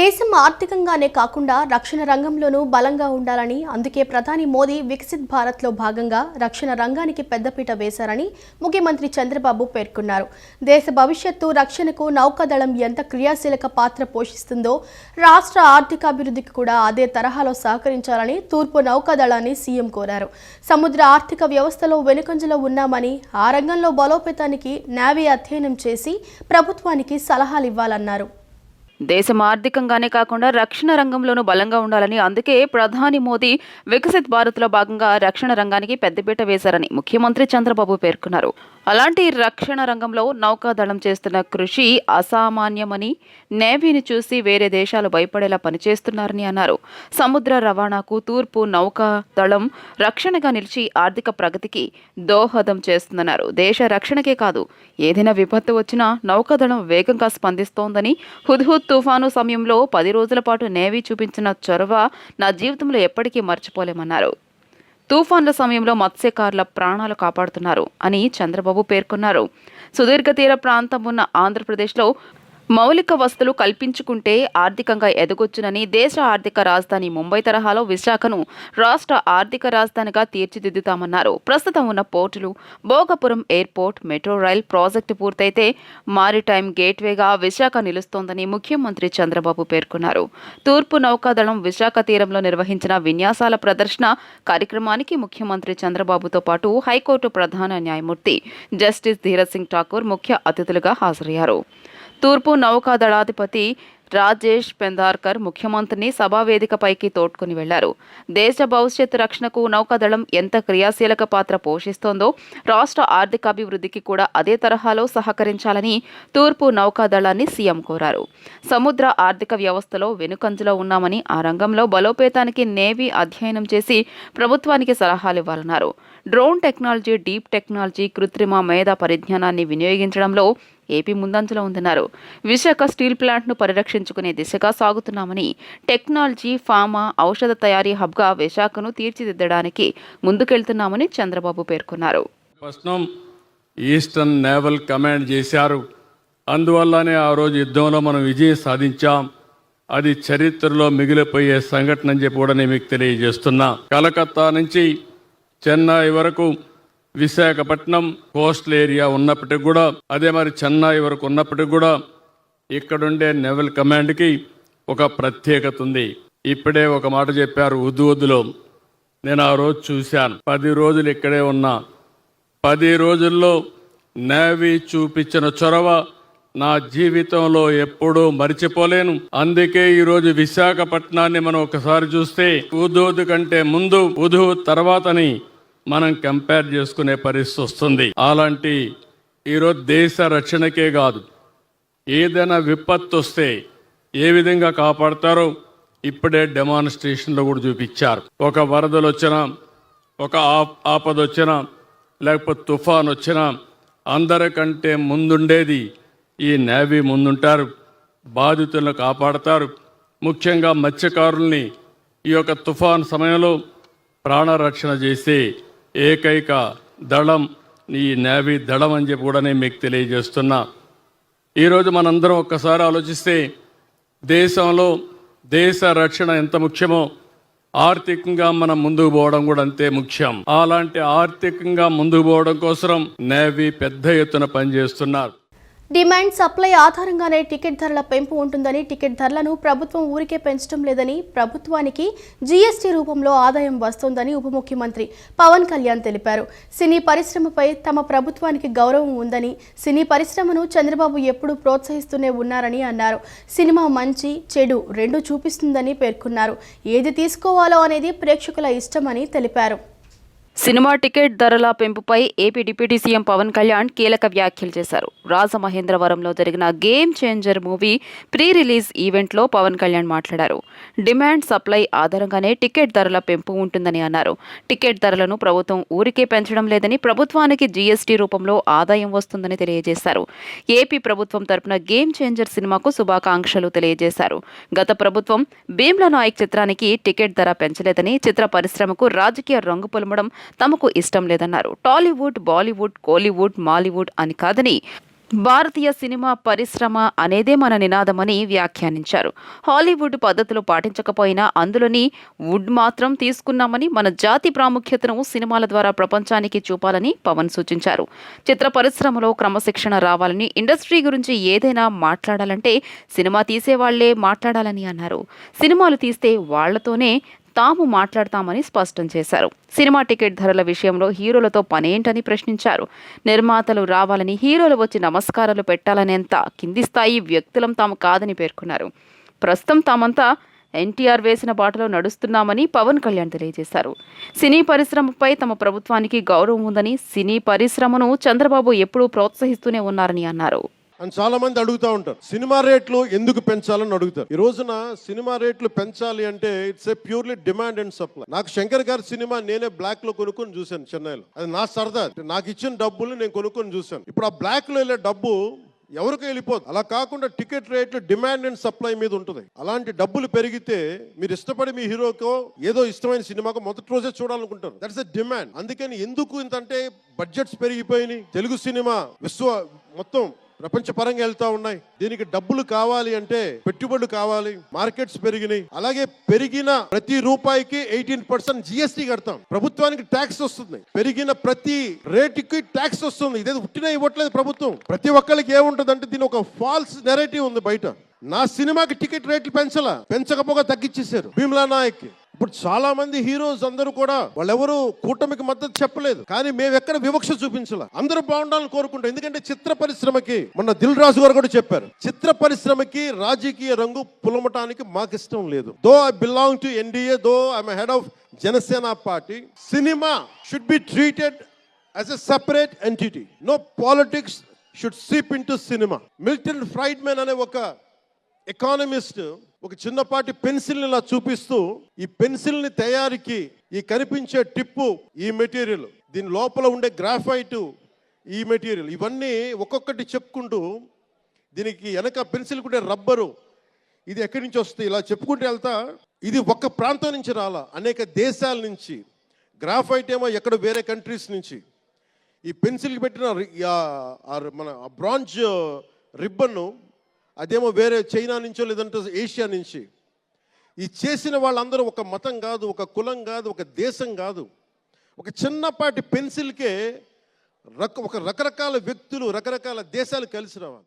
దేశం ఆర్థికంగానే కాకుండా రక్షణ రంగంలోనూ బలంగా ఉండాలని, అందుకే ప్రధాని మోదీ వికసిత్ భారత్లో భాగంగా రక్షణ రంగానికి పెద్దపీట వేశారని ముఖ్యమంత్రి చంద్రబాబు పేర్కొన్నారు. దేశ భవిష్యత్తు రక్షణకు నౌకాదళం ఎంత క్రియాశీలక పాత్ర పోషిస్తుందో రాష్ట్ర ఆర్థికాభివృద్ధికి కూడా అదే తరహాలో సహకరించాలని తూర్పు నౌకాదళాన్ని సీఎం కోరారు. సముద్ర ఆర్థిక వ్యవస్థలో వెనుకంజలో ఉన్నామని, ఆ రంగంలో బలోపేతానికి నేవీ అధ్యయనం చేసి ప్రభుత్వానికి సలహాలు ఇవ్వాలన్నారు. దేశం ఆర్థికంగానే కాకుండా రక్షణ రంగంలోనూ బలంగా ఉండాలని, అందుకే ప్రధాని మోదీ వికసిత్ భారత్లో భాగంగా రక్షణ రంగానికి పెద్దపీట వేశారని ముఖ్యమంత్రి చంద్రబాబు పేర్కొన్నారు. అలాంటి రక్షణ రంగంలో నౌకాదళం చేస్తున్న కృషి అసామాన్యమని, నేవీని చూసి వేరే దేశాలు భయపడేలా పనిచేస్తున్నారని అన్నారు. సముద్ర రవాణాకు తూర్పు నౌకాదళం రక్షణగా నిలిచి ఆర్థిక ప్రగతికి దోహదం చేస్తుందన్నారు. దేశ రక్షణకే కాదు, ఏదైనా విపత్తు వచ్చినా నౌకాదళం వేగంగా స్పందిస్తోందని, హుద్హుద్ తుఫాను సమయంలో 10 రోజుల పాటు నేవీ చూపించిన చొరవ నా జీవితంలో ఎప్పటికీ మర్చిపోలేమన్నారు. తుఫాన్ల సమయంలో మత్స్యకారుల ప్రాణాలు కాపాడుతున్నారు అని చంద్రబాబు పేర్కొన్నారు. సుదీర్ఘ తీర ప్రాంతం ఉన్న ఆంధ్రప్రదేశ్లో మౌలిక వసతులు కల్పించుకుంటే ఆర్థికంగా ఎదగొచ్చునని, దేశ ఆర్థిక రాజధాని ముంబై తరహాలో విశాఖను రాష్ట్ర ఆర్థిక రాజధానిగా తీర్చిదిద్దుతామన్నారు. ప్రస్తుతం ఉన్న పోర్టులు, Bhogapuram airport, metro rail project పూర్తయితే మారిటైమ్ గేట్వేగా విశాఖ నిలుస్తోందని ముఖ్యమంత్రి చంద్రబాబు పేర్కొన్నారు. తూర్పు నౌకాదళం విశాఖ తీరంలో నిర్వహించిన విన్యాసాల ప్రదర్శన కార్యక్రమానికి ముఖ్యమంత్రి చంద్రబాబుతో పాటు హైకోర్టు ప్రధాన న్యాయమూర్తి జస్టిస్ ధీరజ్ సింగ్ ఠాకూర్ ముఖ్య అతిథులుగా హాజరయ్యారు. తూర్పు నౌకాదళాధిపతి రాజేష్ పెందార్కర్ ముఖ్యమంత్రిని సభావేదికపైకి తోడ్కొని వెళ్లారు. దేశ భవిష్యత్తు రక్షణకు నౌకాదళం ఎంత క్రియాశీలక పాత్ర పోషిస్తోందో రాష్ట్ర ఆర్థికాభివృద్ధికి కూడా అదే తరహాలో సహకరించాలని తూర్పు నౌకాదళాన్ని సీఎం కోరారు. సముద్ర ఆర్థిక వ్యవస్థలో వెనుకంజలో ఉన్నామని, ఆ రంగంలో బలోపేతానికి నేవీ అధ్యయనం చేసి ప్రభుత్వానికి సలహాలు ఇవ్వాలన్నారు. డ్రోన్ టెక్నాలజీ, డీప్ టెక్నాలజీ, కృత్రిమ మేధా పరిజ్ఞానాన్ని వినియోగించడంలో ఏపీ ముందంజలో ఉందన్నారు. విశాఖ స్టీల్ ప్లాంట్ను పరిరక్షించుకునే దిశగా సాగుతున్నామని, టెక్నాలజీ, ఫార్మా, ఔషధ తయారీ హబ్గా విశాఖను తీర్చిదిద్దడానికి ముందుకెళ్తున్నామని చంద్రబాబు పేర్కొన్నారు. ఈస్టర్న్ నేవల్ కమాండ్ చేశారు. అందువల్లనే ఆ రోజు యుద్ధంలో మనం విజయం సాధించాం. అది చరిత్రలో మిగిలిపోయే సంఘటన అని చెప్పి కూడా నేను మీకు తెలియజేస్తున్నా. కలకత్తా నుంచి చెన్నై వరకు విశాఖపట్నం కోస్టల్ ఏరియా ఉన్నప్పటికి కూడా, అదే మరి చెన్నై వరకు ఉన్నప్పటికి కూడా ఇక్కడుండే నేవల్ కమాండ్కి ఒక ప్రత్యేకత ఉంది. ఇప్పుడే ఒక మాట చెప్పారు హుద్హుద్లో, నేను ఆ రోజు చూశాను. 10 రోజులు ఇక్కడే ఉన్నా. 10 రోజుల్లో నేవీ చూపించిన చొరవ నా జీవితంలో ఎప్పుడూ మర్చిపోలేను. అందుకే ఈరోజు విశాఖపట్నాన్ని మనం ఒకసారి చూస్తే హుద్హుద్ కంటే ముందు, హుద్హుద్ తర్వాతని మనం కంపేర్ చేసుకునే పరిస్థితి వస్తుంది. అలాంటి ఈరోజు దేశ రక్షణకే కాదు, ఏదైనా విపత్తు వస్తే ఏ విధంగా కాపాడతారో ఇప్పుడే డెమాన్స్ట్రేషన్లో కూడా చూపించారు. ఒక వరదలు వచ్చినా, ఒక ఆపద వచ్చినా, లేకపోతే తుఫాన్ వచ్చినా అందరికంటే ముందుండేది ఈ నేవీ ముందుంటారు. బాధితులను కాపాడతారు. ముఖ్యంగా మత్స్యకారుల్ని ఈ యొక్క తుఫాన్ సమయంలో ప్రాణరక్షణ చేసే ఏకైక దళం ఈ నేవీ దళం అని చెప్పి కూడా నేను మీకు తెలియజేస్తున్నా. ఈరోజు మనందరం ఒక్కసారి ఆలోచిస్తే దేశంలో దేశ రక్షణ ఎంత ముఖ్యమో ఆర్థికంగా మనం ముందుకు పోవడం కూడా అంతే ముఖ్యం. అలాంటి ఆర్థికంగా ముందుకు పోవడం కోసం నేవీ పెద్ద ఎత్తున పనిచేస్తున్నారు. డిమాండ్ సప్లై ఆధారంగానే టికెట్ ధరల పెంపు ఉంటుందని, టికెట్ ధరలను ప్రభుత్వం ఊరికే పెంచడం లేదని, ప్రభుత్వానికి జీఎస్టీ రూపంలో ఆదాయం వస్తోందని ఉప ముఖ్యమంత్రి పవన్ కళ్యాణ్ తెలిపారు. సినీ పరిశ్రమపై తమ ప్రభుత్వానికి గౌరవం ఉందని, సినీ పరిశ్రమను చంద్రబాబు ఎప్పుడూ ప్రోత్సహిస్తూనే ఉన్నారని అన్నారు. సినిమా మంచి, చెడు రెండు చూపిస్తుందని పేర్కొన్నారు. ఏది తీసుకోవాలో అనేది ప్రేక్షకుల ఇష్టమని తెలిపారు. సినిమా టికెట్ ధరల పెంపుపై ఏపీ డిప్యూటీ సీఎం పవన్ కళ్యాణ్ కీలక వ్యాఖ్యలు చేశారు. రాజమహేంద్రవరంలో జరిగిన Game Changer movie pre release ఈవెంట్లో పవన్ కళ్యాణ్ మాట్లాడారు. డిమాండ్ సప్లై ఆధారంగానే టికెట్ ధరల పెంపు ఉంటుందని అన్నారు. టికెట్ ధరలను ప్రభుత్వం ఊరికే పెంచడం లేదని, ప్రభుత్వానికి జీఎస్టీ రూపంలో ఆదాయం వస్తుందని తెలియజేశారు. ఏపీ ప్రభుత్వం తరపున గేమ్ చేంజర్ సినిమాకు శుభాకాంక్షలు తెలియజేశారు. గత ప్రభుత్వం భీమ్లా నాయక్ చిత్రానికి టికెట్ ధర పెంచలేదని, చిత్ర పరిశ్రమకు రాజకీయ రంగు పొలమడం తమకు ఇష్టం లేదన్నారు. టాలీవుడ్, బాలీవుడ్, కోలీవుడ్, మాలీవుడ్ అని కాదని భారతీయ సినిమా పరిశ్రమ అనేదే మన నినాదమని వ్యాఖ్యానించారు. హాలీవుడ్ పద్ధతులు పాటించకపోయినా అందులోని వుడ్ మాత్రం తీసుకున్నామని, మన జాతి ప్రాముఖ్యతను సినిమాల ద్వారా ప్రపంచానికి చూపాలని పవన్ సూచించారు. చిత్ర పరిశ్రమలో క్రమశిక్షణ రావాలని, ఇండస్ట్రీ గురించి ఏదైనా మాట్లాడాలంటే సినిమా తీసేవాళ్లే మాట్లాడాలని అన్నారు. సినిమాలు తీస్తే వాళ్లతోనే తాము మాట్లాడతామని స్పష్టం చేశారు. సినిమా టికెట్ ధరల విషయంలో హీరోలతో పనేంటని ప్రశ్నించారు. నిర్మాతలు రావాలని, హీరోలు వచ్చి నమస్కారాలు పెట్టాలనేంత కింది స్థాయి వ్యక్తులం తాము కాదని పేర్కొన్నారు. ప్రస్తుతం తామంతా ఎన్టీఆర్ వేసిన బాటలో నడుస్తున్నామని పవన్ కళ్యాణ్ తెలియజేశారు. సినీ పరిశ్రమపై తమ ప్రభుత్వానికి గౌరవం ఉందని, సినీ పరిశ్రమను చంద్రబాబు ఎప్పుడూ ప్రోత్సహిస్తూనే ఉన్నారని అన్నారు. అని చాలా మంది అడుగుతూ ఉంటారు, సినిమా రేట్లు ఎందుకు పెంచాలని అడుగుతారు. ఈ రోజున సినిమా రేట్లు పెంచాలి అంటే it's a purely demand and supply. నాకు శంకర్ గారి సినిమా నేనే బ్లాక్ లో కొనుక్కొని చూశాను చెన్నైలో. అది నా సరదా, నాకు ఇచ్చిన డబ్బులు నేను కొనుక్కొని చూశాను. ఇప్పుడు ఆ బ్లాక్ లో వెళ్ళే డబ్బు ఎవరికి వెళ్ళిపోదు. అలా కాకుండా టికెట్ రేట్లు డిమాండ్ అండ్ సప్లై మీద ఉంటుంది. అలాంటి డబ్బులు పెరిగితే మీరు ఇష్టపడి మీ హీరోకో ఏదో ఇష్టమైన సినిమాకో మొదటి రోజే చూడాలనుకుంటారు. That's a demand. అందుకని ఎందుకు ఇంతంటే బడ్జెట్స్ పెరిగిపోయినాయి. తెలుగు సినిమా మొత్తం ప్రపంచ పరంగా వెళ్తా ఉన్నాయి. దీనికి డబ్బులు కావాలి అంటే పెట్టుబడులు కావాలి. మార్కెట్స్ పెరిగినాయి. అలాగే పెరిగిన ప్రతి రూపాయికి 18% జిఎస్టీ కడతాం. ప్రభుత్వానికి ట్యాక్స్ వస్తుంది. పెరిగిన ప్రతి రేటుకి ట్యాక్స్ వస్తుంది. ఇదేదో ఉట్టినా ఇవ్వట్లేదు ప్రభుత్వం. ప్రతి ఒక్కరికి ఏముంటుంది అంటే దీని ఒక ఫాల్స్ నెరేటివ్ ఉంది బయట. నా సినిమాకి టికెట్ రేట్లు పెంచకపోగా తగ్గించేశారు భీమ్లా నాయక్. ఇప్పుడు చాలా మంది హీరోస్ అందరూ కూడా వాళ్ళెవరు కూటమికి మద్దతు చెప్పలేదు, కానీ మేము ఎక్కడ వివక్ష చూపించాల. అందరూ బాగుండాలని కోరుకుంటాం. ఎందుకంటే చిత్ర పరిశ్రమకి మొన్న దిల్ రాజు గారు కూడా చెప్పారు, చిత్ర పరిశ్రమకి రాజకీయ రంగు పులమటానికి మాకు ఇష్టం లేదు. Though I belong to NDA, though I'm head of Janasena party, cinema should be treated as a separate entity. No politics should seep in to cinema. Milton Friedman అనే ఒక ఎకానమిస్ట్ ఒక చిన్నపాటి పెన్సిల్ని ఇలా చూపిస్తూ, ఈ పెన్సిల్ని తయారీకి ఈ కనిపించే టిప్పు ఈ మెటీరియల్, దీని లోపల ఉండే గ్రాఫైట్ ఈ మెటీరియల్, ఇవన్నీ ఒక్కొక్కటి చెప్పుకుంటూ దీనికి వెనక పెన్సిల్ కూడా రబ్బరు, ఇది ఎక్కడి నుంచి వస్తుంది ఇలా చెప్పుకుంటూ వెళ్తా. ఇది ఒక్క ప్రాంతం నుంచి రాలా, అనేక దేశాల నుంచి. గ్రాఫైట్ ఏమో ఎక్కడ వేరే కంట్రీస్ నుంచి. ఈ పెన్సిల్కి పెట్టిన మన బ్రాంజ్ రిబ్బన్ను అదేమో వేరే చైనా నుంచో లేదంటే ఏషియా నుంచి. ఈ చేసిన వాళ్ళందరూ ఒక మతం కాదు, ఒక కులం కాదు, ఒక దేశం కాదు. ఒక చిన్నపాటి పెన్సిల్కే రకరకాల వ్యక్తులు, రకరకాల దేశాలు కలిసి రావాలి.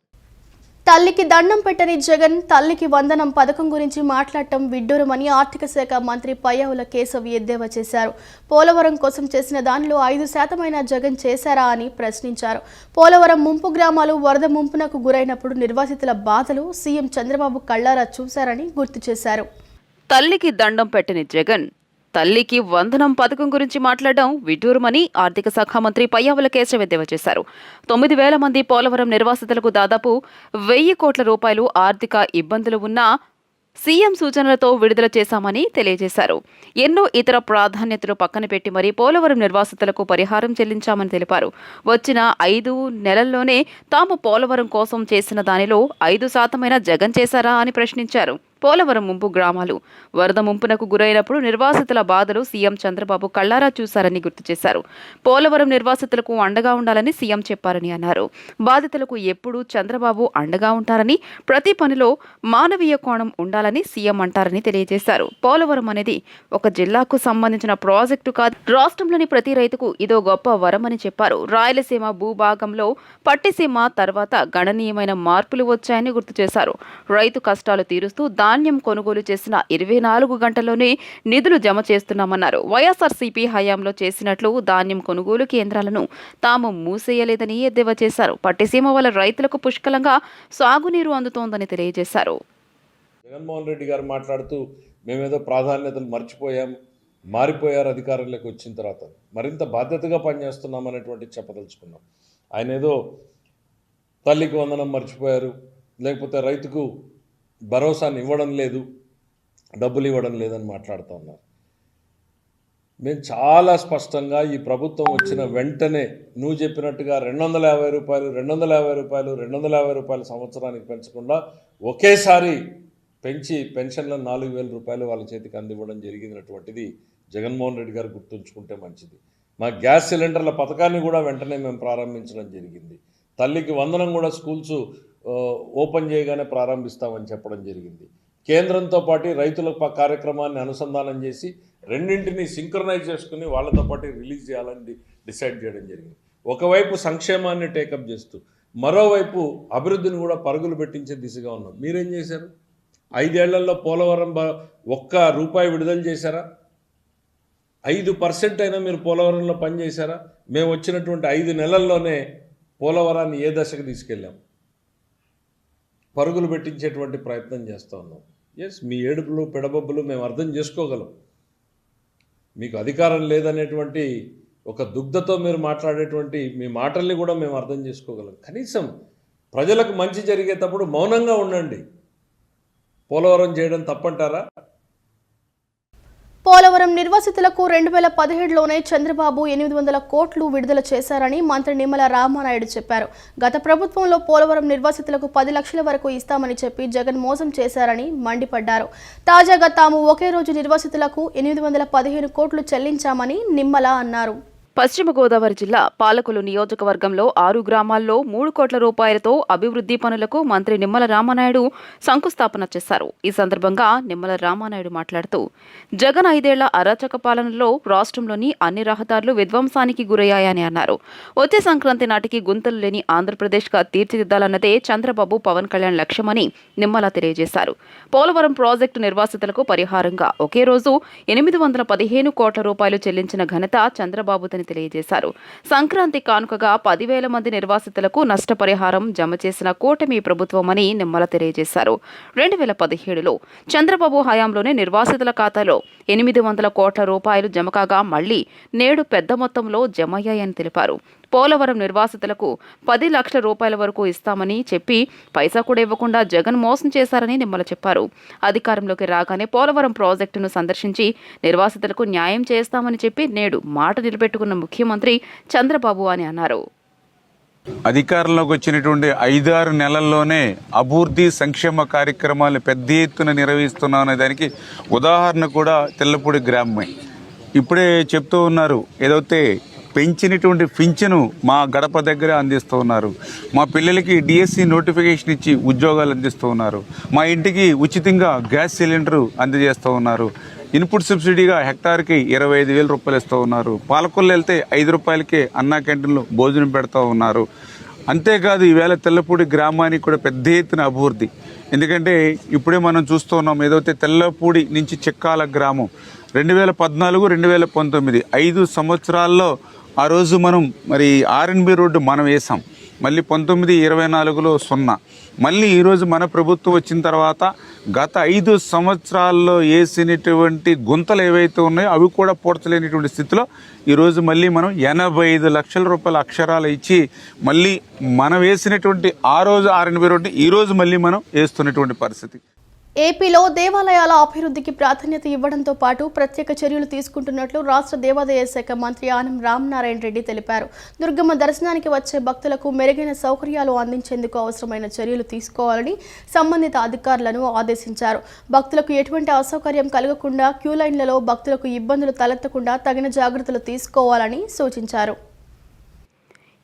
తల్లికి దండం పెట్టని జగన్ తల్లికి వందనం పథకం గురించి మాట్లాడటం విడ్డూరమని ఆర్థిక శాఖ మంత్రి పయ్యావుల కేశవ్ ఎద్దేవా చేశారు. పోలవరం కోసం చేసిన దానిలో 5% జగన్ చేశారా అని ప్రశ్నించారు. పోలవరం ముంపు గ్రామాలు వరద ముంపునకు గురైనప్పుడు నిర్వాసితుల బాధలు సీఎం చంద్రబాబు కళ్లారా చూశారని గుర్తు చేశారు. తల్లికి దండం పెట్టని జగన్ తల్లికి వందనం పథకం గురించి మాట్లాడడం విడ్డూరమని ఆర్థిక శాఖ మంత్రి పయ్యావుల కేశవ్ ఎద్దేవా చేశారు. 9,000 మంది పోలవరం నిర్వాసితులకు దాదాపు 1,000 కోట్ల రూపాయలు ఆర్థిక ఇబ్బందులు ఉన్నా సీఎం సూచనలతో విడుదల చేశామని తెలియజేశారు. ఎన్నో ఇతర ప్రాధాన్యతలు పక్కన పెట్టి మరీ పోలవరం నిర్వాసితులకు పరిహారం చెల్లించామని తెలిపారు. వచ్చిన 5 నెలల్లోనే తాము పోలవరం కోసం చేసిన దానిలో 5% జగన్ చేశారా అని ప్రశ్నించారు. పోలవరం ముంపు గ్రామాలు వరద ముంపునకు గురైనప్పుడు నిర్వాసితుల బాధలు సీఎం చంద్రబాబు కళ్లారా చూశారని గుర్తు చేశారు. పోలవరం నిర్వాసితులకు అండగా ఉండాలని సీఎం చెప్పారని అన్నారు. బాధితులకు ఎప్పుడూ చంద్రబాబు అండగా ఉంటారని, ప్రతి పనిలో మానవీయ కోణం ఉండాలని సీఎం అంటారని తెలియజేశారు. పోలవరం అనేది ఒక జిల్లాకు సంబంధించిన ప్రాజెక్టు కాదు, రాష్ట్రంలోని ప్రతి రైతుకు ఇదో గొప్ప వరమని చెప్పారు. రాయలసీమ భూభాగంలో పట్టిసీమ తర్వాత గణనీయమైన మార్పులు వచ్చాయని గుర్తు చేశారు. రైతు కష్టాలు తీరుస్తూ ధాన్యం కొనుగోలు చేసిన 24 గంటల్లోనే నిధులు జమ చేస్తున్నామన్నారు. వైఎస్ఆర్సీపీ హయాంలో చేసినట్లు ధాన్యం కొనుగోలు కేంద్రాలను తాము మూసేయలేదని ఎద్దేవా చేశారు. పట్టిసీమ వల్ల రైతులకు పుష్కలంగా సాగునీరు అందుతోందని తెలియజేశారు. జగన్మోహన్ రెడ్డి గారు మాట్లాడుతూ మేమేదో ప్రాధాన్యతలు మారిపోయారు అధికారంలోకి వచ్చిన తర్వాత, మరింత బాధ్యతగా పనిచేస్తున్నాం అనేటువంటి చెప్పదలుచుకున్నాం. ఆయన ఏదో తల్లికి వందనం మర్చిపోయారు, లేకపోతే రైతుకు భరోసాని ఇవ్వడం లేదు, డబ్బులు ఇవ్వడం లేదని మాట్లాడుతూ ఉన్నారు. మేము చాలా స్పష్టంగా ఈ ప్రభుత్వం వచ్చిన వెంటనే నువ్వు చెప్పినట్టుగా 250 రూపాయలు 250 రూపాయలు సంవత్సరానికి పెంచకుండా ఒకేసారి పెంచి పెన్షన్ల 4,000 రూపాయలు వాళ్ళ చేతికి అందివ్వడం జరిగినటువంటిది జగన్మోహన్ రెడ్డి గారు గుర్తుంచుకుంటే మంచిది. మా గ్యాస్ సిలిండర్ల పథకాన్ని కూడా వెంటనే మేము ప్రారంభించడం జరిగింది. తల్లికి వందనం కూడా స్కూల్స్ ఓపెన్ చేయగానే ప్రారంభిస్తామని చెప్పడం జరిగింది. కేంద్రంతో పాటు రైతుల కార్యక్రమాన్ని అనుసంధానం చేసి రెండింటిని సింక్రనైజ్ చేసుకుని వాళ్ళతో పాటు రిలీజ్ చేయాలని డిసైడ్ చేయడం జరిగింది. ఒకవైపు సంక్షేమాన్ని టేకప్ చేస్తూ మరోవైపు అభివృద్ధిని కూడా పరుగులు పెట్టించే దిశగా ఉన్నాం. మీరేం చేశారు? 5 ఏళ్లలో పోలవరం ₹1 విడుదల చేశారా? 5% అయినా మీరు పోలవరంలో పనిచేశారా? మేము వచ్చినటువంటి 5 నెలల్లోనే పోలవరాన్ని ఏ దశకు తీసుకెళ్ళాం? పరుగులు పెట్టించేటువంటి ప్రయత్నం చేస్తూ ఉన్నాం. ఎస్, మీ ఏడుపులు పెడబొబ్బులు మేము అర్థం చేసుకోగలం. మీకు అధికారం లేదనేటువంటి ఒక దుగ్ధతో మీరు మాట్లాడేటువంటి మీ మాటల్ని కూడా మేము అర్థం చేసుకోగలం. కనీసం ప్రజలకు మంచి జరిగేటప్పుడు మౌనంగా ఉండండి. పోలవరం చేయడం తప్పంటారా? పోలవరం నిర్వాసితులకు 2017లోనే చంద్రబాబు 800 కోట్లు విడుదల చేశారని మంత్రి నిమ్మల రామానాయుడు చెప్పారు. గత ప్రభుత్వంలో పోలవరం నిర్వాసితులకు 10 లక్షల వరకు ఇస్తామని చెప్పి జగన్ మోసం చేశారని మండిపడ్డారు. తాజాగా తాము ఒకే రోజు నిర్వాసితులకు 815 కోట్లు చెల్లించామని నిమ్మల అన్నారు. పశ్చిమ గోదావరి జిల్లా పాలకొల్లు నియోజకవర్గంలో 6 గ్రామాల్లో 3 కోట్ల రూపాయలతో అభివృద్ధి పనులకు మంత్రి నిమ్మల రామానాయుడు శంకుస్థాపన చేశారు. ఈ సందర్భంగా నిమ్మల రామానాయుడు మాట్లాడుతూ జగన్ 5 ఏళ్ల అరాచక పాలనలో రాష్ట్రంలోని అన్ని రహదారులు విధ్వంసానికి గురయ్యాయని అన్నారు. వచ్చే సంక్రాంతి నాటికి గుంతలు లేని ఆంధ్రప్రదేశ్గా తీర్చిదిద్దాలన్నదే చంద్రబాబు పవన్ కళ్యాణ్ లక్ష్యమని నిమ్మల తెలియజేశారు. పోలవరం ప్రాజెక్టు నిర్వాసితులకు పరిహారంగా ఒకే రోజు 815 కోట్ల రూపాయలు చెల్లించిన ఘనత చంద్రబాబుదని తెలియజేశారు. సంక్రాంతి కానుకగా 10,000 మంది నిర్వాసితులకు నష్టపరిహారం జమ చేసిన కూటమి ప్రభుత్వమని నిమ్మల తెలియజేశారు. 2017లో చంద్రబాబు హయాంలోనే నిర్వాసితుల ఖాతాలో 800 కోట్ల రూపాయలు జమ కాగా మళ్లీ నేడు పెద్ద మొత్తంలో జమయ్యాయని తెలిపారు. పోలవరం నిర్వాసితులకు 10 లక్షల రూపాయల వరకు ఇస్తామని చెప్పి పైసా కూడా ఇవ్వకుండా జగన్ మోసం చేశారని నిమ్మల చెప్పారు. అధికారంలోకి రాగానే పోలవరం ప్రాజెక్టును సందర్శించి నిర్వాసితులకు న్యాయం చేస్తామని చెప్పి నేడు మాట నిలబెట్టుకున్న ముఖ్యమంత్రి చంద్రబాబు అని అన్నారు. అధికారంలోకి వచ్చినటువంటి 5-6 నెలల్లోనే అభివృద్ధి సంక్షేమ కార్యక్రమాలను పెద్ద ఎత్తున నిర్వహిస్తున్నామనే దానికి ఉదాహరణ కూడా తెల్లపూడి గ్రామమే. ఇప్పుడే చెప్తూ ఉన్నారు, ఏదైతే పెంచినటువంటి పింఛను మా గడప దగ్గర అందిస్తూ ఉన్నారు. మా పిల్లలకి డిఎస్సి నోటిఫికేషన్ ఇచ్చి ఉద్యోగాలు అందిస్తూ ఉన్నారు. మా ఇంటికి ఉచితంగా గ్యాస్ సిలిండరు అందజేస్తూ ఉన్నారు. ఇన్పుట్ సబ్సిడీగా హెక్టార్కి 25,000 రూపాయలు ఇస్తూ ఉన్నారు. పాలకొల్లు వెళ్తే 5 రూపాయలకే అన్నా క్యాంటీన్లో భోజనం పెడతా ఉన్నారు. అంతేకాదు ఈవేళ తెల్లపూడి గ్రామానికి కూడా పెద్ద ఎత్తున అభివృద్ధి. ఎందుకంటే ఇప్పుడే మనం చూస్తూ ఉన్నాం, ఏదైతే తెల్లపూడి నుంచి చిక్కాల గ్రామం 2014, 2019 5 సంవత్సరాల్లో ఆ రోజు మనం మరి ఆర్ఎన్బి రోడ్డు మనం వేసాం. మళ్ళీ 19-24లో 0. మళ్ళీ ఈరోజు మన ప్రభుత్వం వచ్చిన తర్వాత గత 5 సంవత్సరాల్లో వేసినటువంటి గుంతలు ఏవైతే ఉన్నాయో అవి కూడా పూడ్చలేనిటువంటి స్థితిలో ఈరోజు మళ్ళీ మనం 85 లక్షల రూపాయల అక్షరాలు ఇచ్చి మళ్ళీ మనం వేసినటువంటి ఆ రోజు ఆర్ఎన్బి రోడ్డు ఈరోజు మళ్ళీ మనం వేస్తున్నటువంటి పరిస్థితి. ఏపీలో దేవాలయాల అభివృద్ధికి ప్రాధాన్యత ఇవ్వడంతో పాటు ప్రత్యేక చర్యలు తీసుకుంటున్నట్లు రాష్ట్ర దేవాదాయ శాఖ మంత్రి ఆనం రామనారాయణ రెడ్డి తెలిపారు. దుర్గమ్మ దర్శనానికి వచ్చే భక్తులకు మెరుగైన సౌకర్యాలు అందించేందుకు అవసరమైన చర్యలు తీసుకోవాలని సంబంధిత అధికారులను ఆదేశించారు. భక్తులకు ఎటువంటి అసౌకర్యం కలగకుండా క్యూ లైన్లలో భక్తులకు ఇబ్బందులు తలెత్తకుండా తగిన జాగ్రత్తలు తీసుకోవాలని సూచించారు.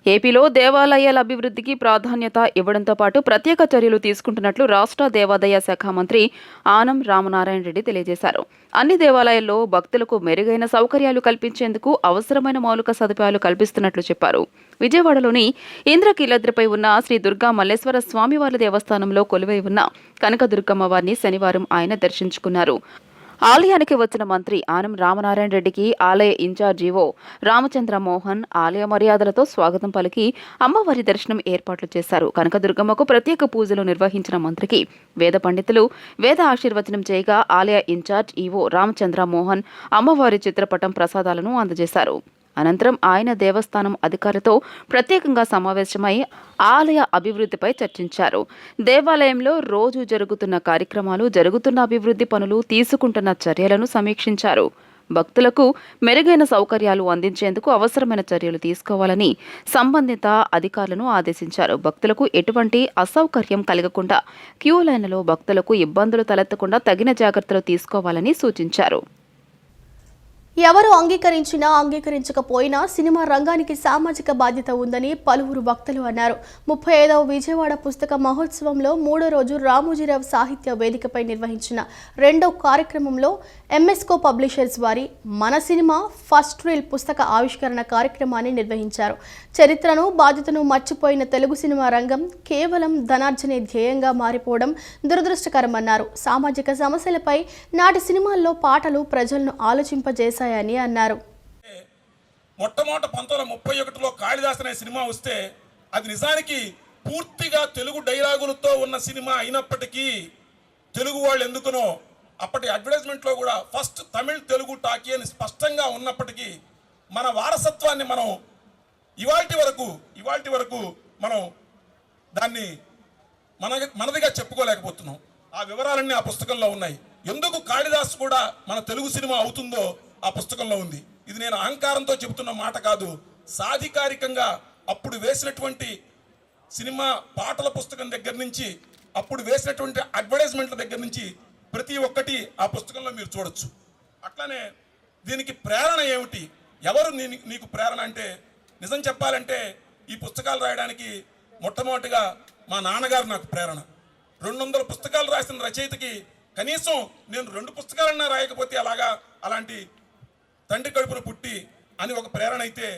ఏపీలో దేవాలయాల అభివృద్ధికి ప్రాధాన్యత ఇవ్వడంతో పాటు ప్రత్యేక చర్యలు తీసుకుంటున్నట్లు రాష్ట్ర దేవాదాయ శాఖ మంత్రి ఆనం రామనారాయణ రెడ్డి తెలియజేశారు. అన్ని దేవాలయాల్లో భక్తులకు మెరుగైన సౌకర్యాలు కల్పించేందుకు అవసరమైన మౌలిక సదుపాయాలు కల్పిస్తున్నట్లు చెప్పారు. విజయవాడలోని ఇంద్రకీలాద్రిపై ఉన్న శ్రీ దుర్గా మల్లేశ్వర స్వామివార్ల దేవస్థానంలో కొలువై ఉన్న కనకదుర్గమ్మ వారిని శనివారం ఆయన దర్శించుకున్నారు. ఆలయానికి వచ్చిన మంత్రి ఆనం రామనారాయణ రెడ్డికి ఆలయ ఇన్ఛార్జ్ ఈవో రామచంద్ర మోహన్ ఆలయ మర్యాదలతో స్వాగతం పలికి అమ్మవారి దర్శనం ఏర్పాట్లు చేశారు. కనకదుర్గమ్మకు ప్రత్యేక పూజలు నిర్వహించిన మంత్రికి వేద పండితులు వేద ఆశీర్వచనం చేయగా ఆలయ ఇన్ఛార్జ్ ఈవో రామచంద్ర మోహన్ అమ్మవారి చిత్రపటం ప్రసాదాలను అందజేశారు. అనంతరం ఆయన దేవస్థానం అధికారులతో ప్రత్యేకంగా సమావేశమై ఆలయ అభివృద్ధిపై చర్చించారు. దేవాలయంలో రోజు జరుగుతున్న కార్యక్రమాలు, జరుగుతున్న అభివృద్ధి పనులు, తీసుకుంటున్న చర్యలను సమీక్షించారు. భక్తులకు మెరుగైన సౌకర్యాలు అందించేందుకు అవసరమైన చర్యలు తీసుకోవాలని సంబంధిత అధికారులను ఆదేశించారు. భక్తులకు ఎటువంటి అసౌకర్యం కలగకుండా క్యూ లైన్లలో భక్తులకు ఇబ్బందులు తలెత్తకుండా తగిన జాగ్రత్తలు తీసుకోవాలని సూచించారు. ఎవరు అంగీకరించినా అంగీకరించకపోయినా సినిమా రంగానికి సామాజిక బాధ్యత ఉందని పలువురు వక్తలు అన్నారు. 35వ విజయవాడ పుస్తక మహోత్సవంలో 3వ రోజు రామోజీరావు సాహిత్య వేదికపై నిర్వహించిన రెండో కార్యక్రమంలో ఎంఎస్కో పబ్లిషర్స్ వారి మన సినిమా ఫస్ట్ రీల్ పుస్తక ఆవిష్కరణ కార్యక్రమాన్ని నిర్వహించారు. చరిత్రను బాధ్యతను మర్చిపోయిన తెలుగు సినిమా రంగం కేవలం ధనార్జనే ధ్యేయంగా మారిపోవడం దురదృష్టకరమన్నారు. సామాజిక సమస్యలపై నాటి సినిమాల్లో పాటలు ప్రజలను ఆలోచింపజేశాయని అన్నారు. మొట్టమొదట 1931లో కాళిదాస్ అనే సినిమా వస్తే అది నిజానికి పూర్తిగా తెలుగు డైలాగులతో ఉన్న సినిమా అయినప్పటికీ తెలుగు వాళ్ళు ఎందుకునో అప్పటి అడ్వర్టైజ్మెంట్లో కూడా ఫస్ట్ తమిళ్ తెలుగు టాకీ అని స్పష్టంగా ఉన్నప్పటికీ మన వారసత్వాన్ని మనం ఇవాల్టి వరకు మనం దాన్ని మనదిగా చెప్పుకోలేకపోతున్నాం. ఆ వివరాలన్నీ ఆ పుస్తకంలో ఉన్నాయి. ఎందుకు కాళిదాస్ కూడా మన తెలుగు సినిమా అవుతుందో ఆ పుస్తకంలో ఉంది. ఇది నేను అహంకారంతో చెబుతున్న మాట కాదు. సాధికారికంగా అప్పుడు వేసినటువంటి సినిమా పాటల పుస్తకం దగ్గర నుంచి అప్పుడు వేసినటువంటి అడ్వర్టైజ్మెంట్ల దగ్గర నుంచి ప్రతి ఒక్కటి ఆ పుస్తకంలో మీరు చూడొచ్చు. అట్లానే దీనికి ప్రేరణ ఏమిటి, ఎవరు నీకు ప్రేరణ అంటే, నిజం చెప్పాలంటే ఈ పుస్తకాలు రాయడానికి మొట్టమొదటిగా మా నాన్నగారు నాకు ప్రేరణ. 200 పుస్తకాలు రాసిన రచయితకి కనీసం నేను 2 పుస్తకాలన్నా రాయకపోతే అలాంటి తండ్రి కడుపున పుట్టి అని ఒక ప్రేరణ అయితే.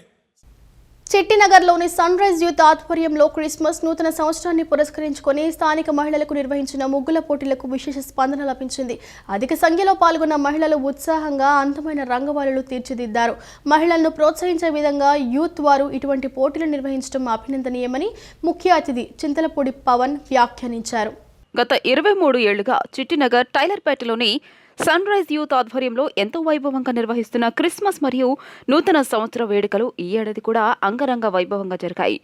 చిట్టినగర్లోని సన్ రైజ్ యూత్ ఆధ్వర్యంలో క్రిస్మస్ నూతన సంవత్సరాన్ని పురస్కరించుకొని స్థానిక మహిళలకు నిర్వహించిన ముగ్గుల పోటీలకు విశేష స్పందన లభించింది. అధిక సంఖ్యలో పాల్గొన్న మహిళలు ఉత్సాహంగా అందమైన రంగవల్లులు తీర్చిదిద్దారు. మహిళలను ప్రోత్సహించే విధంగా యూత్ వారు ఇటువంటి పోటీలు నిర్వహించడం అభినందనీయమని ముఖ్య అతిథి చింతలపూడి పవన్ వ్యాఖ్యానించారు. గత 23 ఏళ్లుగా చిట్టినగర్ టైలర్పేటలోని సన్ రైజ్ యూత్ ఆధ్వర్యంలో ఎంతో వైభవంగా నిర్వహిస్తున్న క్రిస్మస్ మరియు నూతన సంవత్సర వేడుకలు ఈ ఏడాది కూడా అంగరంగ వైభవంగా జరిగాయి.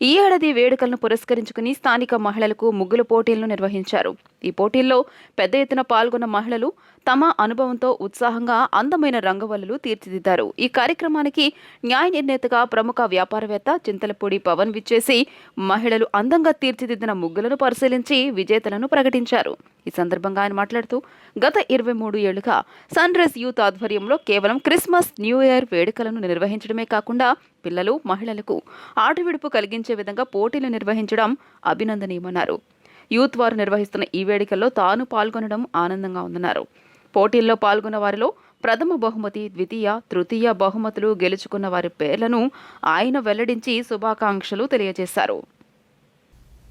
ఈ ఏడాది వేడుకలను పురస్కరించుకుని స్థానిక మహిళలకు ముగ్గుల పోటీలను నిర్వహించారు. ఈ పోటీల్లో పెద్ద ఎత్తున పాల్గొన్న మహిళలు తమ అనుభవంతో ఉత్సాహంగా అందమైన రంగవల్లులు తీర్చిదిద్దారు. ఈ కార్యక్రమానికి న్యాయ నిర్ణేతగా ప్రముఖ వ్యాపారవేత్త చింతలపూడి పవన్ విచ్చేసి మహిళలు అందంగా తీర్చిదిద్దిన ముగ్గులను పరిశీలించి విజేతలను ప్రకటించారు. ఈ సందర్భంగా ఆయన మాట్లాడుతూ గత 23 ఏళ్లుగా సన్ రైజ్ యూత్ ఆధ్వర్యంలో కేవలం క్రిస్మస్, న్యూ ఇయర్ వేడుకలను నిర్వహించడమే కాకుండా పిల్లలు, మహిళలకు ఆటవిడుపు కలిగించే విధంగా పోటీలు నిర్వహించడం అభినందనీయమన్నారు. యూత్ వారు నిర్వహిస్తున్న ఈ వేడుకల్లో తాను పాల్గొనడం ఆనందంగా ఉందన్నారు. పోటీల్లో పాల్గొన్న వారిలో ప్రథమ బహుమతి, ద్వితీయ, తృతీయ బహుమతులు గెలుచుకున్న వారి పేర్లను ఆయన వెల్లడించి శుభాకాంక్షలు తెలియజేశారు.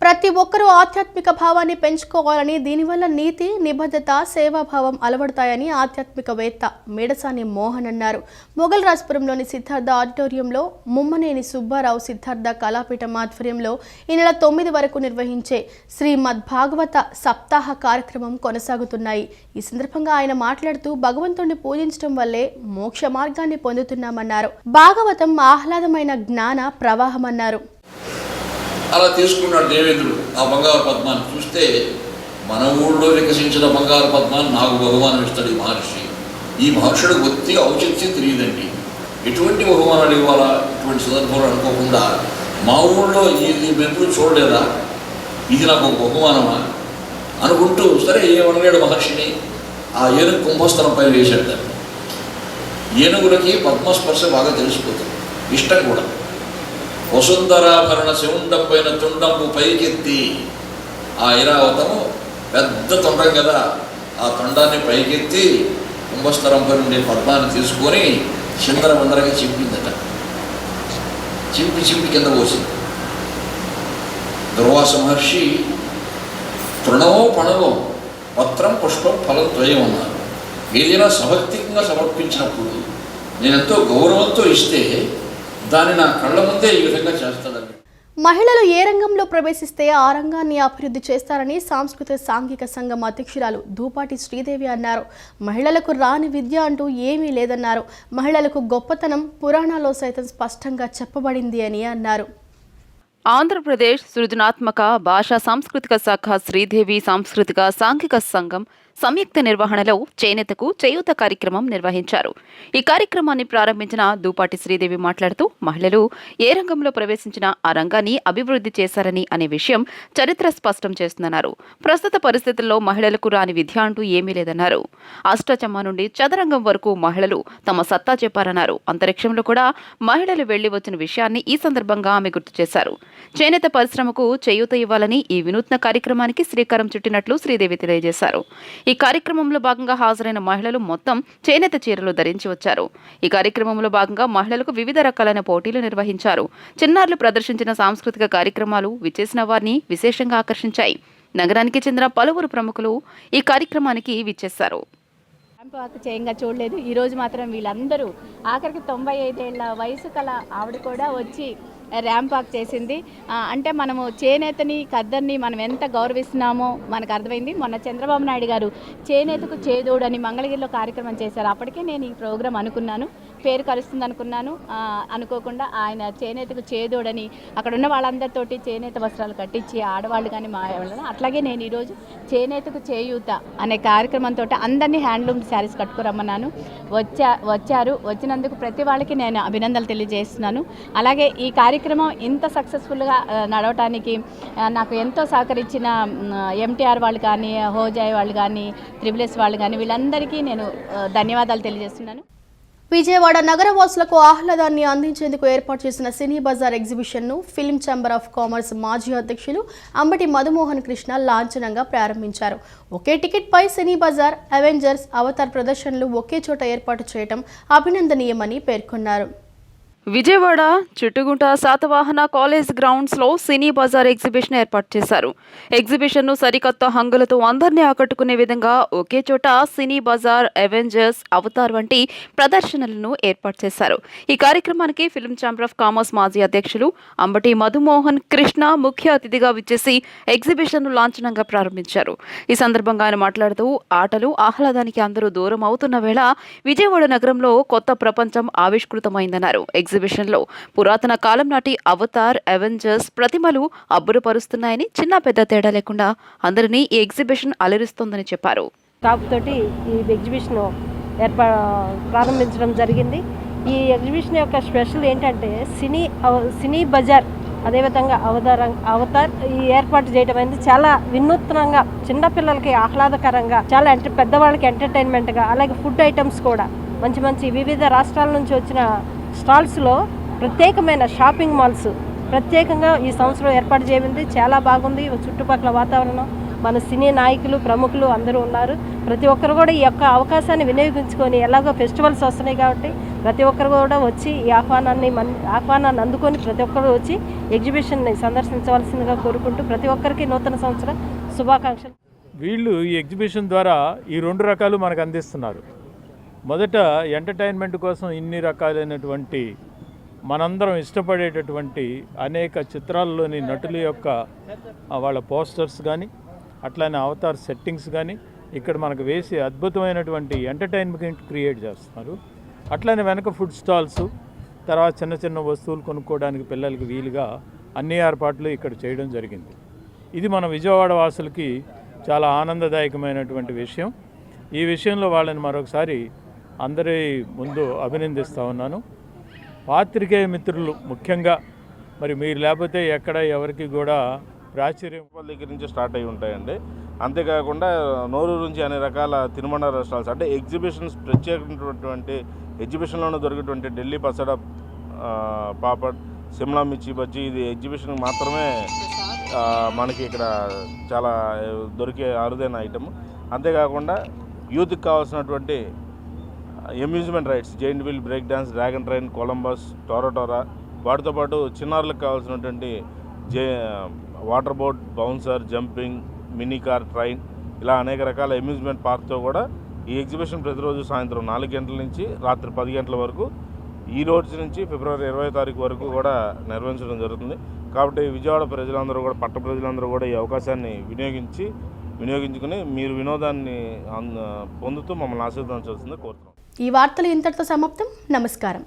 ప్రతి ఒక్కరూ ఆధ్యాత్మిక భావాన్ని పెంచుకోవాలని, దీనివల్ల నీతి, నిబద్ధత, సేవాభావం అలవడతాయని ఆధ్యాత్మికవేత్త మేడసాని మోహన్ అన్నారు. మొగల్ రాజ్పురంలోని సిద్ధార్థ ఆడిటోరియంలో ముమ్మనేని సుబ్బారావు సిద్ధార్థ కళాపీఠం ఆధ్వర్యంలో ఈ నెల 9 వరకు నిర్వహించే శ్రీమద్ భాగవత సప్తాహ కార్యక్రమం కొనసాగుతున్నాయి. ఈ సందర్భంగా ఆయన మాట్లాడుతూ భగవంతుడిని పూజించడం వల్లే మోక్ష మార్గాన్ని పొందుతున్నామన్నారు. భాగవతం ఆహ్లాదమైన జ్ఞాన ప్రవాహమన్నారు. అలా తీసుకున్నాడు దేవేంద్రుడు. ఆ బంగారు పద్మాన్ని చూస్తే మన ఊళ్ళో వికసించిన బంగారు పద్మాన్ని నాకు బహుమానం ఇస్తాడు ఈ మహర్షి. ఈ మహర్షుడికి ఒత్తిగా ఔచిత్యం తెలియదండి. ఎటువంటి బహుమానాలు ఇవ్వాలా ఇటువంటి సందర్భంలో అనుకోకుండా మా ఊళ్ళో ఈ మెంతులు చూడలేదా, ఇది నాకు ఒక బహుమానమా అనుకుంటూ సరే ఏమనలేడు మహర్షిని. ఆ ఏనుగు కుంభస్థలం పైన వేశాడు. ఏనుగులకి పద్మస్పర్శ బాగా తెలిసిపోతుంది, ఇష్టం కూడా. వసుంధరాభరణ శివుండం పైన తుండంపు పైకెత్తి, ఆ ఐరావతము పెద్ద తొండం కదా, ఆ తొండాన్ని పైకెత్తి కుంభస్థలం పై ఉండే పద్మాన్ని తీసుకొని చిందరవందరగా చింపిందట. చింపి కింద పోసింది. దుర్వాస మహర్షి తృణమో పణవో పత్రం పుష్పం ఫలం ద్వయం అన్నారు. ఏదైనా సభక్తికంగా సమర్పించినప్పుడు నేనెంతో గౌరవంతో ఇస్తే దాన్ని నా కళ్ళ ముందే ఈ విధంగా చేస్తాడని. మహిళలు ఏ రంగంలో ప్రవేశిస్తే ఆ రంగాన్ని అభివృద్ధి చేస్తారని సాంస్కృతిక సాంఘిక సంఘం అధ్యక్షురాలు ధూపాటి శ్రీదేవి అన్నారు. మహిళలకు రాని విద్య అంటూ ఏమీ లేదన్నారు. మహిళలకు గొప్పతనం పురాణాల్లో సైతం స్పష్టంగా చెప్పబడింది అని అన్నారు. ఆంధ్రప్రదేశ్ సృజనాత్మక భాషా సాంస్కృతిక శాఖ శ్రీదేవి సాంస్కృతిక సాంఘిక సంఘం సంయుక్త నిర్వహణలో చేనేతకు చేయూత కార్యక్రమం నిర్వహించారు. ఈ కార్యక్రమాన్ని ప్రారంభించిన దూపాటి శ్రీదేవి మాట్లాడుతూ మహిళలు ఏ రంగంలో ప్రవేశించినా ఆ రంగాన్ని అభివృద్ధి చేశారని అనే విషయం చరిత్ర స్పష్టం చేస్తుందన్నారు. ప్రస్తుత పరిస్థితుల్లో మహిళలకు రాని విద్య అంటూ ఏమీ లేదన్నారు. అష్టచమ్మ నుండి చదరంగం వరకు మహిళలు తమ సత్తా చెప్పారన్నారు. అంతరిక్షంలో కూడా మహిళలు వెళ్లి వచ్చిన విషయాన్ని ఈ సందర్భంగా ఆమె గుర్తు చేశారు. చేనేత పరిశ్రమకు చేయూత ఇవ్వాలని ఈ వినూత్న కార్యక్రమానికి శ్రీకారం చుట్టినట్లు శ్రీదేవి తెలియజేశారు. ఈ కార్యక్రమంలో భాగంగా హాజరైన మహిళలు మొత్తం చేనేత చీరలు ధరించి వచ్చారు. ఈ కార్యక్రమంలో భాగంగా మహిళలకు వివిధ రకాలైన పోటీలు నిర్వహించారు. చిన్నారులు ప్రదర్శించిన సాంస్కృతిక కార్యక్రమాలు విచ్చేసిన వారిని విశేషంగా ఆకర్షించాయి. నగరానికి చెందిన పలువురు ప్రముఖులు ఈ కార్యక్రమానికి విచ్చేశారు. ర్యాంప్ వాక్ చేయంగా చూడలేదు. ఈరోజు మాత్రం వీళ్ళందరూ ఆఖరికి 95 ఏళ్ల వయసు కల ఆవిడ కూడా వచ్చి ర్యాంప్ వాక్ చేసింది. అంటే మనము చేనేతని కద్దర్ని మనం ఎంత గౌరవిస్తున్నామో మనకు అర్థమైంది. మొన్న చంద్రబాబు నాయుడు గారు చేనేతకు చేదోడు అని మంగళగిరిలో కార్యక్రమం చేశారు. అప్పటికే నేను ఈ ప్రోగ్రాం అనుకున్నాను, పేరు కలుస్తుంది అనుకున్నాను. అనుకోకుండా ఆయన చేనేతకు చేదోడని అక్కడ ఉన్న వాళ్ళందరితోటి చేనేత వస్త్రాలు కట్టించి ఆడవాళ్ళు కానీ మా వాళ్ళని, అట్లాగే నేను ఈరోజు చేనేతకు చేయూత అనే కార్యక్రమంతో అందరినీ హ్యాండ్లూమ్ శారీస్ కట్టుకురమ్మన్నాను. వచ్చారు. వచ్చినందుకు ప్రతి వాళ్ళకి నేను అభినందనలు తెలియజేస్తున్నాను. అలాగే ఈ కార్యక్రమం ఇంత సక్సెస్ఫుల్గా నడవటానికి నాకు ఎంతో సహకరించిన ఎంటీఆర్ వాళ్ళు కానీ, హోజాయ్ వాళ్ళు కానీ, త్రిబుల్ఎస్ వాళ్ళు కానీ వీళ్ళందరికీ నేను ధన్యవాదాలు తెలియజేస్తున్నాను. విజయవాడ నగరవాసులకు ఆహ్లాదాన్ని అందించేందుకు ఏర్పాటు చేసిన సినీ బజార్ ఎగ్జిబిషన్ను ఫిల్మ్ ఛాంబర్ ఆఫ్ కామర్స్ మాజీ అధ్యక్షులు అంబటి మధుమోహన్ కృష్ణ లాంఛనంగా ప్రారంభించారు. ఒకే టికెట్పై సినీ బజార్, అవెంజర్స్, అవతార్ ప్రదర్శనలు ఒకే చోట ఏర్పాటు చేయడం అభినందనీయమని పేర్కొన్నారు. విజయవాడ చుట్టుగుంట శాతవాహన కాలేజ్ గ్రౌండ్స్లో సినీ బజార్ ఎగ్జిబిషన్ ఏర్పాటు చేశారు. ఎగ్జిబిషన్ను సరికొత్త హంగులతో అందరినీ ఆకట్టుకునే విధంగా ఒకే చోట సినీ బజార్, అవెంజర్స్, అవతార్ వంటి ప్రదర్శనలను ఏర్పాటు చేశారు. ఈ కార్యక్రమానికి ఫిల్మ్ ఛాంబర్ ఆఫ్ కామర్స్ మాజీ అధ్యక్షులు అంబటి మధుమోహన్ కృష్ణ ముఖ్య అతిథిగా విచ్చేసి ఎగ్జిబిషన్ను లాంఛనంగా ప్రారంభించారు. ఈ సందర్భంగా ఆయన మాట్లాడుతూ ఆటలు, ఆహ్లాదానికి అందరూ దూరం అవుతున్న వేళ విజయవాడ నగరంలో కొత్త ప్రపంచం ఆవిష్కృతమైందన్నారు. ఎగ్జిబిషన్లో పురాతన కాలం నాటి అవతార్, అవెంజర్స్ ప్రతిమలు అబ్బురపరుస్తున్నాయని, చిన్న పెద్ద తేడా లేకుండా అందరినీ ఈ ఎగ్జిబిషన్ అలరిస్తోందని చెప్పారు. స్టాప్ తోటి ఈ ఎగ్జిబిషన్ ప్రారంభించడం జరిగింది. ఈ ఎగ్జిబిషన్ యొక్క స్పెషల్ ఏంటంటే సినీ బజార్, అదేవిధంగా అవతార్ ఈ ఏర్పాటు చేయడం అనేది చాలా వినూత్నంగా, చిన్నపిల్లలకి ఆహ్లాదకరంగా, చాలా పెద్దవాళ్ళకి ఎంటర్టైన్మెంట్గా, అలాగే ఫుడ్ ఐటమ్స్ కూడా మంచి వివిధ రాష్ట్రాల నుంచి వచ్చిన స్టాల్స్లో ప్రత్యేకమైన షాపింగ్ మాల్స్ ప్రత్యేకంగా ఈ సంవత్సరం ఏర్పాటు చేయబడింది. చాలా బాగుంది. చుట్టుపక్కల వాతావరణం, మన సినీ నాయకులు, ప్రముఖులు అందరూ ఉన్నారు. ప్రతి ఒక్కరు కూడా ఈ యొక్క అవకాశాన్ని వినియోగించుకొని, ఎలాగో ఫెస్టివల్స్ వస్తున్నాయి కాబట్టి ప్రతి ఒక్కరు కూడా వచ్చి ఈ ఆహ్వానాన్ని అందుకొని ప్రతి ఒక్కరు వచ్చి ఎగ్జిబిషన్ని సందర్శించవలసిందిగా కోరుకుంటూ ప్రతి ఒక్కరికి నూతన సంవత్సరం శుభాకాంక్షలు. వీళ్ళు ఈ ఎగ్జిబిషన్ ద్వారా ఈ 2 రకాలు మనకు అందిస్తున్నారు. మొదట ఎంటర్టైన్మెంట్ కోసం ఇన్ని రకాలైనటువంటి మనందరం ఇష్టపడేటటువంటి అనేక చిత్రాల్లోని నటుల యొక్క వాళ్ళ పోస్టర్స్ కానీ, అట్లానే అవతార్ సెట్టింగ్స్ కానీ ఇక్కడ మనకు వేసి అద్భుతమైనటువంటి ఎంటర్టైన్మెంట్ క్రియేట్ చేస్తున్నారు. అట్లానే వెనక ఫుడ్ స్టాల్స్, తర్వాత చిన్న వస్తువులు కొనుక్కోవడానికి పిల్లలకి వీలుగా అన్ని ఏర్పాట్లు ఇక్కడ చేయడం జరిగింది. ఇది మన విజయవాడ వాసులకి చాలా ఆనందదాయకమైనటువంటి విషయం. ఈ విషయంలో వాళ్ళని మరొకసారి అందరి ముందు అభినందిస్తూ ఉన్నాను. పాత్రికేయ మిత్రులు ముఖ్యంగా, మరి మీరు లేకపోతే ఎక్కడ ఎవరికి కూడా ప్రాచుర్యం దగ్గర నుంచి స్టార్ట్ అయి ఉంటాయండి. అంతేకాకుండా నోరూరు నుంచి అనే రకాల తినుబండార స్టాల్స్, అంటే ఎగ్జిబిషన్స్ ప్రత్యేకమైనటువంటి ఎగ్జిబిషన్లోనే దొరికేటువంటి ఢిల్లీ పసడ, పాపడ్, సిమ్లా మిర్చి బజ్జీ, ఇది ఎగ్జిబిషన్ మాత్రమే మనకి ఇక్కడ చాలా దొరికే అరుదైన ఐటమ్. అంతేకాకుండా యూత్కి కావాల్సినటువంటి amusement rides, giant wheel, break dance, dragon train, Columbus, టోరా, వాటితో పాటు చిన్నారులకు కావాల్సినటువంటి water boat, bouncer, jumping, mini car, train, ఇలా అనేక రకాల అమ్యూజ్మెంట్ పార్క్తో కూడా ఈ ఎగ్జిబిషన్ ప్రతిరోజు సాయంత్రం 4 గంటల నుంచి రాత్రి 10 గంటల వరకు ఈ రోజు నుంచి ఫిబ్రవరి 20వ తారీఖు వరకు కూడా నిర్వహించడం జరుగుతుంది. కాబట్టి విజయవాడ ప్రజలందరూ కూడా, పట్ట ప్రజలందరూ కూడా ఈ అవకాశాన్ని వినియోగించుకుని మీరు వినోదాన్ని పొందుతూ మమ్మల్ని ఆశీర్వదించాల్సిందే కోరుతున్నాం. ఈ వార్తలు ఇంతటితో సమాప్తం. నమస్కారం.